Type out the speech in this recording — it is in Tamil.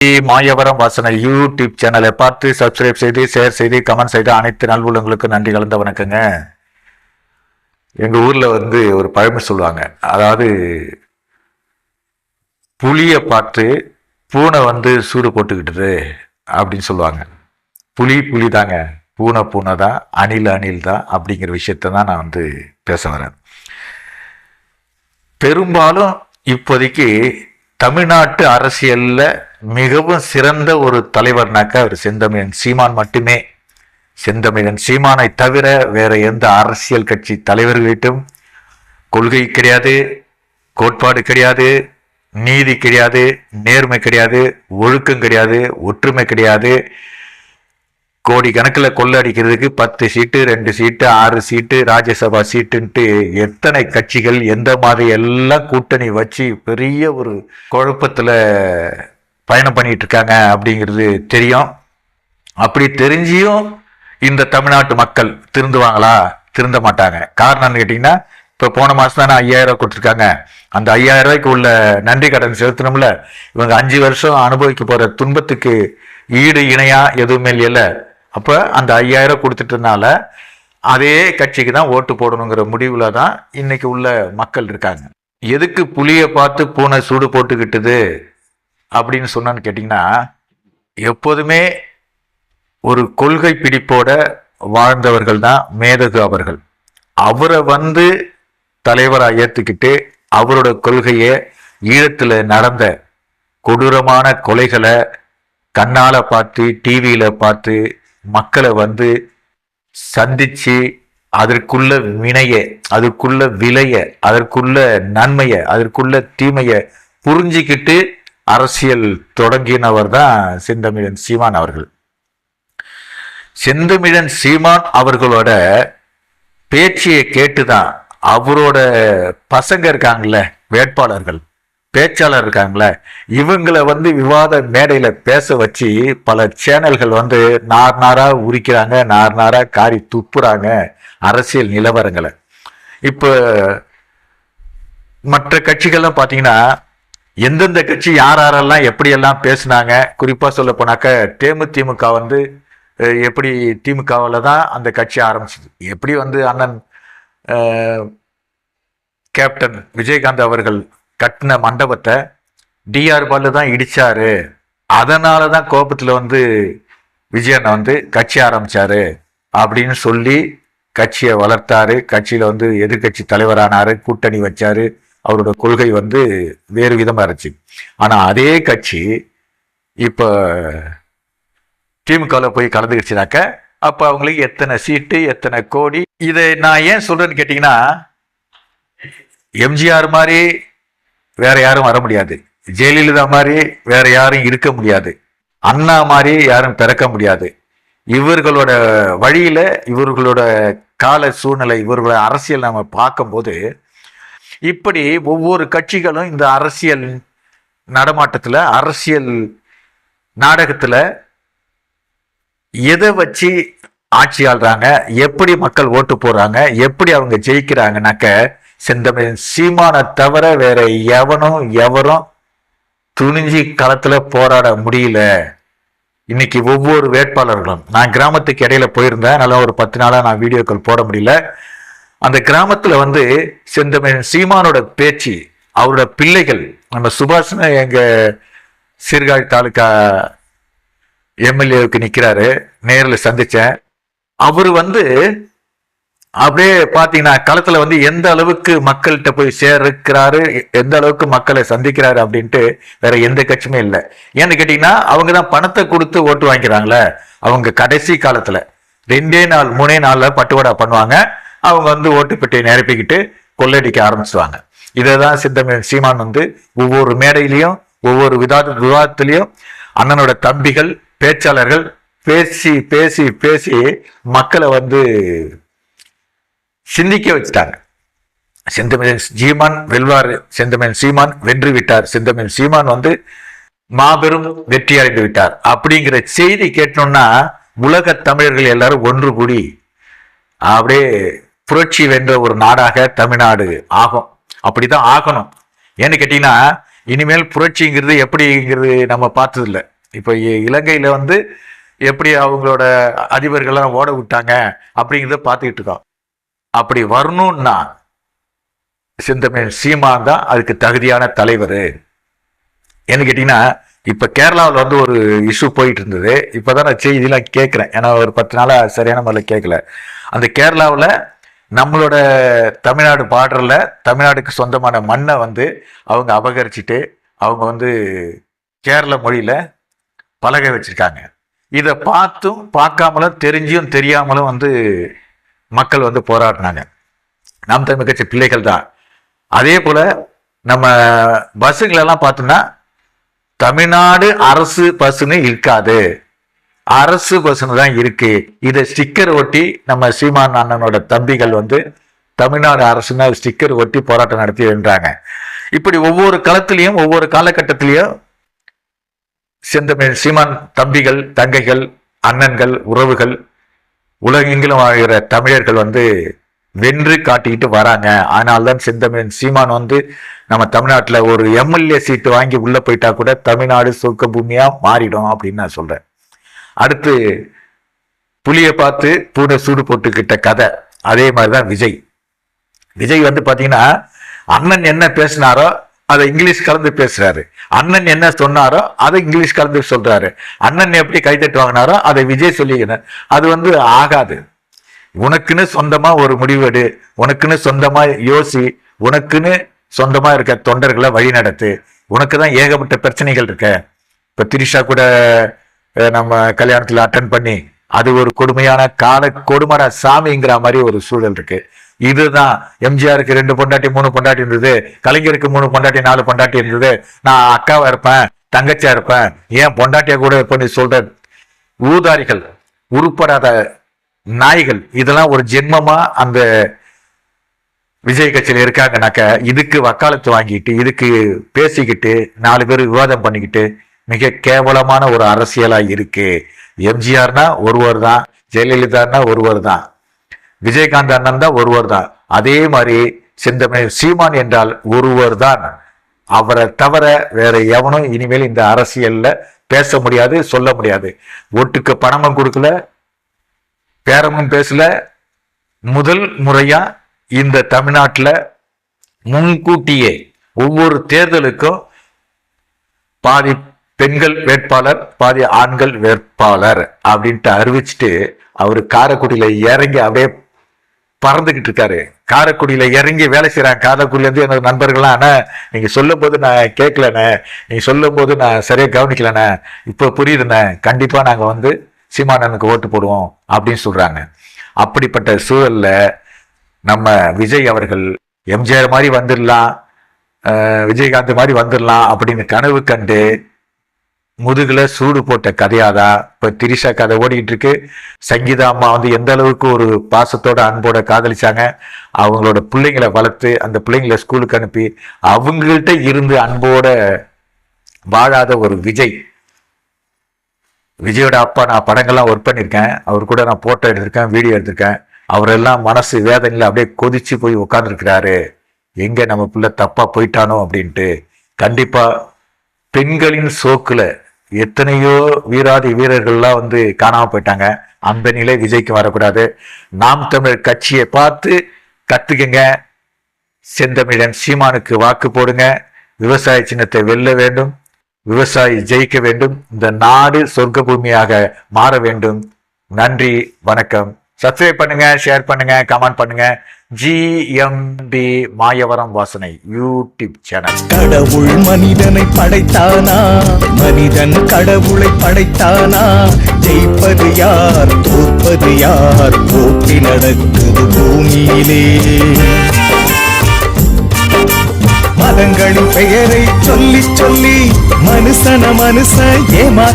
மாயவரம் வாசனை யூடியூப் சேனலை பார்த்து சப்ஸ்கிரைப் செய்து ஷேர் செய்து கமெண்ட் செய்து அனைத்து நல்வுள்ளங்களுக்கு நன்றி கலந்த வணக்கங்க. எங்க ஊர்ல ஒரு பழமொழி சொல்லுவாங்க. அதாவது புளிய பார்த்து பூனை சூடு போட்டுக்கிட்டுது அப்படின்னு சொல்லுவாங்க. புலி தாங்க, பூனை தான், அணில் தான் அப்படிங்கிற விஷயத்த தான் நான் பேச வரேன். பெரும்பாலும் இப்போதைக்கு தமிழ்நாட்டு அரசியல்ல மிகவும் சிறந்த ஒரு தலைவர்னாக்கா அவர் செந்தமிழன் சீமான் மட்டுமே. செந்தமிழன் சீமானை தவிர வேற எந்த அரசியல் கட்சி தலைவர்களிட்டும் கொள்கை கிடையாது, கோட்பாடு கிடையாது, நீதி கிடையாது, நேர்மை கிடையாது, ஒழுக்கம் கிடையாது, ஒற்றுமை கிடையாது. கோடி கணக்கில் கொள்ளடிக்கிறதுக்கு 10 சீட்டு, 2 சீட்டு, 6 சீட்டு, ராஜ்யசபா சீட்டுன்ட்டு எத்தனை கட்சிகள் எந்த மாதிரி எல்லாம் கூட்டணி வச்சு பெரிய ஒரு குழப்பத்தில் பயணம் பண்ணிட்டு இருக்காங்க அப்படிங்கிறது தெரியும். அப்படி தெரிஞ்சியும் இந்த தமிழ்நாட்டு மக்கள் திருந்துவாங்களா? திருந்த மாட்டாங்க. காரணம்னு கேட்டிங்கன்னா, இப்போ போன மாதம் தானே 5000 கொடுத்துருக்காங்க. அந்த 5000 ரூபாய்க்கு உள்ள நன்றி கடன் செலுத்தணும்ல. இவங்க 5 வருஷம் அனுபவிக்க போகிற துன்பத்துக்கு ஈடு இணையா எதுவுமே இல்லைல்ல. அப்போ அந்த 5000 கொடுத்துட்டதுனால அதே கட்சிக்கு தான் ஓட்டு போடணுங்கிற முடிவில் தான் இன்னைக்கு உள்ள மக்கள் இருக்காங்க. எதுக்கு புளியை பார்த்து பூனை சூடு போட்டுக்கிட்டுது அப்படின்னு சொன்னான்னு கேட்டிங்கன்னா, எப்போதுமே ஒரு கொள்கை பிடிப்போட வாழ்ந்தவர்கள் தான் மேதகு அவர்கள். அவரை தலைவராக ஏற்றுக்கிட்டு அவரோட கொள்கையை ஈழத்தில் நடந்த கொடூரமான கொலைகளை கண்ணால பார்த்து டிவியில பார்த்து மக்களை சந்திச்சு அதற்குள்ள வினைய, அதற்குள்ள விலைய, அதற்குள்ள நன்மைய, அதற்குள்ள தீமைய புரிஞ்சுக்கிட்டு அரசியல் தொடங்கினவர் தான் செந்தமிழன் சீமான் அவர்கள். செந்தமிழன் சீமான் அவர்களோட பேச்சியை கேட்டுதான் அவரோட பசங்க இருக்காங்கல்ல, வேட்பாளர்கள், பேச்சாளர் இருக்காங்களே, இவங்களை விவாத மேடையில பேச வச்சு பல சேனல்கள் நாரா உரிக்கிறாங்க, நாரா காரி துப்புறாங்க அரசியல் நிலவரங்களை. இப்ப மற்ற கட்சிகள்லாம் பாத்தீங்கன்னா, எந்தெந்த கட்சி யாரெல்லாம் எப்படியெல்லாம் பேசினாங்க, குறிப்பா சொல்ல போனாக்க தேமுதிமுக எப்படி திமுகவில் தான் அந்த கட்சி ஆரம்பிச்சது, எப்படி அண்ணன் கேப்டன் விஜயகாந்த் அவர்கள் கட்டின மண்டபத்தை டிஆர் பாலு தான் இடிச்சாரு, அதனால தான் கோபத்தில் விஜயன் கட்சி ஆரம்பிச்சாரு அப்படின்னு சொல்லி கட்சியை வளர்த்தாரு. கட்சியில் எதிர்கட்சி தலைவரானாரு, கூட்டணி வச்சாரு. அவரோட கொள்கை வேறு விதமாக இருந்துச்சு. ஆனால் அதே கட்சி இப்போ திமுகவில் போய் கலந்துக்கிடுச்சுனாக்க அப்போ அவங்களுக்கு எத்தனை சீட்டு, எத்தனை கோடி. இதை நான் ஏன் சொல்றேன்னு கேட்டிங்கன்னா, எம்ஜிஆர் மாதிரி வேற யாரும் வர முடியாது, ஜெயலலிதா மாதிரி வேற யாரும் இருக்க முடியாது, அண்ணா மாதிரி யாரும் பிறக்க முடியாது. இவர்களோட வழியில, இவர்களோட கால சூழ்நிலை, இவர்களோட அரசியல் நம்ம பார்க்கும்போது இப்படி ஒவ்வொரு கட்சிகளும் இந்த அரசியல் நடமாட்டத்துல, அரசியல் நாடகத்துல எதை வச்சு ஆட்சி ஆள்றாங்க, எப்படி மக்கள் ஓட்டு போடுறாங்க, எப்படி அவங்க ஜெயிக்கிறாங்கனாக்க செந்தமிழன் சீமானை தவிர வேற எவரும் துணிஞ்சி களத்துல போராட முடியல. இன்னைக்கு ஒவ்வொரு வேட்பாளர்களும், நான் கிராமத்துக்கு இடையில போயிருந்தேன், நல்லா ஒரு 10 நாளா நான் வீடியோக்கள் போட முடியல. அந்த கிராமத்துல செந்தமிழன் சீமானோட பேச்சு, அவரோட பிள்ளைகள், நம்ம சுபாஷ்னு எங்க சீர்காழி தாலுக்கா எம்எல்ஏவுக்கு நிக்கிறாரு, நேரில் சந்திச்சேன். அவரு அப்படியே பாத்தீங்கன்னா களத்துல எந்த அளவுக்கு மக்கள்கிட்ட போய் சேர்க்கிறாரு, எந்த அளவுக்கு மக்களை சந்திக்கிறாரு அப்படின்ட்டு வேற எந்த கட்சியுமே இல்லை. ஏன்னு கேட்டீங்கன்னா, அவங்கதான் பணத்தை கொடுத்து ஓட்டு வாங்கிக்கிறாங்களே. அவங்க கடைசி காலத்துல 2 நாள் 3 நாள்ல பட்டுவாடா பண்ணுவாங்க. அவங்க ஓட்டு பெட்டியை நிரப்பிக்கிட்டு கொள்ளடிக்க ஆரம்பிச்சுவாங்க. இதைதான் செந்தமிழன் சீமான் ஒவ்வொரு மேடையிலையும், ஒவ்வொரு விவாதத்திலையும் அண்ணனோட தம்பிகள், பேச்சாளர்கள் பேசி பேசி பேசி மக்களை சிந்திக்க வச்சுட்டாங்க. செந்தமிழன் சீமான் வெல்வார், செந்தமிழன் சீமான் வென்று விட்டார், செந்தமிழன் சீமான் மாபெரும் வெற்றி அடைந்து விட்டார் அப்படிங்கிற செய்தி கேட்டோம்னா உலக தமிழர்கள் எல்லாரும் ஒன்று கூடி அப்படியே புரட்சி வென்ற ஒரு நாடாக தமிழ்நாடு ஆகும். அப்படிதான் ஆகணும். ஏன்னு கேட்டீங்கன்னா, இனிமேல் புரட்சிங்கிறது எப்படிங்கிறது நம்ம பார்த்ததில்ல. இப்போ இலங்கையில் வந்து எப்படி அவங்களோட அதிபர்கள்லாம் ஓட விட்டாங்க அப்படிங்கிறத பார்த்துக்கிட்டு இருக்கோம். அப்படி வரணும்னா செந்தமிழன் சீமான் தான் அதுக்கு தகுதியான தலைவர். என்ன கேட்டீங்கன்னா, இப்ப கேரளாவில் வந்து ஒரு இஷ்யூ போயிட்டு இருந்தது. இப்பதான் நான் செய்தியெல்லாம் கேட்கிறேன், ஏன்னா ஒரு 10 நாளா சரியான முறையில் கேட்கல. அந்த கேரளாவில் நம்மளோட தமிழ்நாடு பார்டர்ல தமிழ்நாடுக்கு சொந்தமான மண்ணை வந்து அவங்க அபகரிச்சுட்டு அவங்க வந்து கேரள மொழியில பலகை வச்சிருக்காங்க. இதை பார்த்தும் பார்க்காமலும் தெரிஞ்சும் தெரியாமலும் வந்து மக்கள் வந்து போராடினாங்க. நாம் தமிழ் கட்சி பிள்ளைகள் தான். அதே போல நம்ம பஸ்ஸுங்களெல்லாம் பார்த்தோம்னா தமிழ்நாடு அரசு பஸ்ன்னு இருக்காது, அரசு பஸ்ன்னு தான் இருக்கு. இதை ஸ்டிக்கர் ஒட்டி நம்ம சீமான் அண்ணனோட தம்பிகள் வந்து தமிழ்நாடு அரசுன்னா ஸ்டிக்கர் ஒட்டி போராட்டம் நடத்தி வென்றாங்க. இப்படி ஒவ்வொரு களத்திலையும் ஒவ்வொரு காலகட்டத்திலையும் செந்தமிழ் சீமான் தம்பிகள், தங்கைகள், அண்ணன்கள், உறவுகள், உலகெங்கிலும் வாழ்கிற தமிழர்கள் வந்து வென்று காட்டிக்கிட்டு வராங்க. அதனால்தான் செந்தமிழன் சீமான் வந்து நம்ம தமிழ்நாட்டில் ஒரு எம்எல்ஏ சீட்டு வாங்கி உள்ள போயிட்டா கூட தமிழ்நாடு சொர்க்க பூமியா மாறிடும் அப்படின்னு நான் சொல்றேன். அடுத்து புலியை பார்த்து பூனை சூடு போட்டுக்கிட்ட கதை. அதே மாதிரிதான் விஜய். விஜய் வந்து பாத்தீங்கன்னா அண்ணன் என்ன பேசினாரோ அதை இங்கிலீஷ் கலந்து பேசுறாரு, அண்ணன் என்ன சொன்னாரோ அதை இங்கிலீஷ் கலந்து சொல்றாரு, அண்ணன் எப்படி கைத்தட்டு வாங்கினாரோ அதை விஜய் சொல்லிக்கணும். அது வந்து ஆகாது. உனக்குன்னு சொந்தமா ஒரு முடிவெடு, உனக்குன்னு சொந்தமா யோசி, உனக்குன்னு சொந்தமா இருக்க தொண்டர்களை வழி நடத்து. உனக்கு தான் ஏகப்பட்ட பிரச்சனைகள் இருக்க. இப்ப திரிஷா கூட நம்ம கல்யாணத்துல அட்டன் பண்ணி அது ஒரு கொடுமையான கொடுமர சாமிங்கிற மாதிரி ஒரு சூழல் இருக்கு. இதுதான் எம்ஜிஆருக்கு 2 பொண்டாட்டி 3 பொண்டாட்டி இருந்தது, கலைஞருக்கு 3 பொண்டாட்டி 4 பொண்டாட்டி இருந்தது, நான் அக்காவா இருப்பேன், தங்கச்சியா இருப்பேன், ஏன் பொண்டாட்டியா கூட இருப்பேன்னு சொல்ற ஊதாரிகள், உருப்படாத நாய்கள், இதெல்லாம் ஒரு ஜென்மமா அந்த விஜய் கட்சியில இருக்காங்கனாக்க இதுக்கு வக்காலத்து வாங்கிட்டு இதுக்கு பேசிக்கிட்டு 4 பேர் விவாதம் பண்ணிக்கிட்டு மிக கேவலமான ஒரு அரசியலா இருக்கு. எம்ஜிஆர்னா ஒருவர் தான், ஜெயலலிதான்னா ஒருவர் தான், விஜயகாந்த் அண்ணன் தான் ஒருவர் தான். அதே மாதிரி செந்தமிழ் சீமான் என்றால் ஒருவர் தான். அவரை தவிர வேற எவனும் இனிமேல் இந்த அரசியல்ல பேச முடியாது, சொல்ல முடியாது. ஓட்டுக்கு பணமும் கொடுக்கல, பேரமும் பேசல. முதல் முறையா இந்த தமிழ்நாட்டில் முன்கூட்டியே ஒவ்வொரு தேர்தலுக்கும் பாதி பெண்கள் வேட்பாளர் பாதி ஆண்கள் வேட்பாளர் அப்படின்ட்டு அறிவிச்சுட்டு அவரு காரைக்குடியில இறங்கி அப்படியே பறந்துகிட்டு இருக்காரு. காரைக்குடியில இறங்கி வேலை செய்யறாங்க. காரைக்குடியில இருந்து என்னோட நண்பர்கள்லாம், ஆனா நீங்க சொல்லும் போது நான் கேட்கலண்ணே, நீங்க சொல்லும் போது நான் சரியா கவனிக்கலண்ணே, இப்போ புரியுதுண்ணே, கண்டிப்பா நாங்க வந்து சீமானனுக்கு ஓட்டு போடுவோம் அப்படின்னு சொல்றாங்க. அப்படிப்பட்ட சூழல்ல நம்ம விஜய் அவர்கள் எம்ஜிஆர் மாதிரி வந்துடலாம், விஜயகாந்த் மாதிரி வந்துடலாம் அப்படின்னு கனவு கண்டு முதுகுல சூடு போட்ட கதையாதான் இப்ப திரிஷா கதை ஓடிக்கிட்டு இருக்கு. சங்கீதா அம்மா வந்து எந்த அளவுக்கு ஒரு பாசத்தோட அன்போட காதலிச்சாங்க, அவங்களோட பிள்ளைங்களை வளர்த்து அந்த பிள்ளைங்களை ஸ்கூலுக்கு அனுப்பி அவங்கள்ட்ட இருந்து அன்போட வாழாத ஒரு விஜய். விஜயோட அப்பா நான் படங்கள்லாம் ஒர்க் பண்ணியிருக்கேன், அவர் கூட நான் போட்டோ எடுத்திருக்கேன், வீடியோ எடுத்திருக்கேன். அவரெல்லாம் மனசு வேதனையில் அப்படியே கொதிச்சு போய் உட்காந்துருக்கிறாரு, எங்க நம்ம பிள்ளை தப்பா போயிட்டானோ அப்படின்ட்டு. கண்டிப்பா பெண்களின் சோக்குல எத்தனையோ வீராதி வீரர்கள்லாம் வந்து காணாம போயிட்டாங்க. அந்த நிலை விஜய்க்கு வரக்கூடாது. நாம் தமிழர் கட்சியை பார்த்து கத்துக்குங்க. செந்தமிழன் சீமானுக்கு வாக்கு போடுங்க. விவசாய சின்னத்தை வெல்ல வேண்டும், விவசாயி ஜெயிக்க வேண்டும், இந்த நாடு சொர்க்க பூமியாக மாற வேண்டும். நன்றி, வணக்கம். சப்ஸ்கிரைப் பண்ணுங்க, ஷேர் பண்ணுங்க, கமெண்ட் பண்ணுங்க. ஜிஎம்பி மாயவரம் வாசனை யூடியூப் சேனல். கடவுள் மனிதனை படைத்தானா, மனிதன் கடவுளை படைத்தானா? ஜெயிப்பது யார், தோற்பது யார்? போட்டி நடக்குது பூமியிலே. மதங்களின் பெயரை சொல்லி சொல்லி மனுஷன ஏமா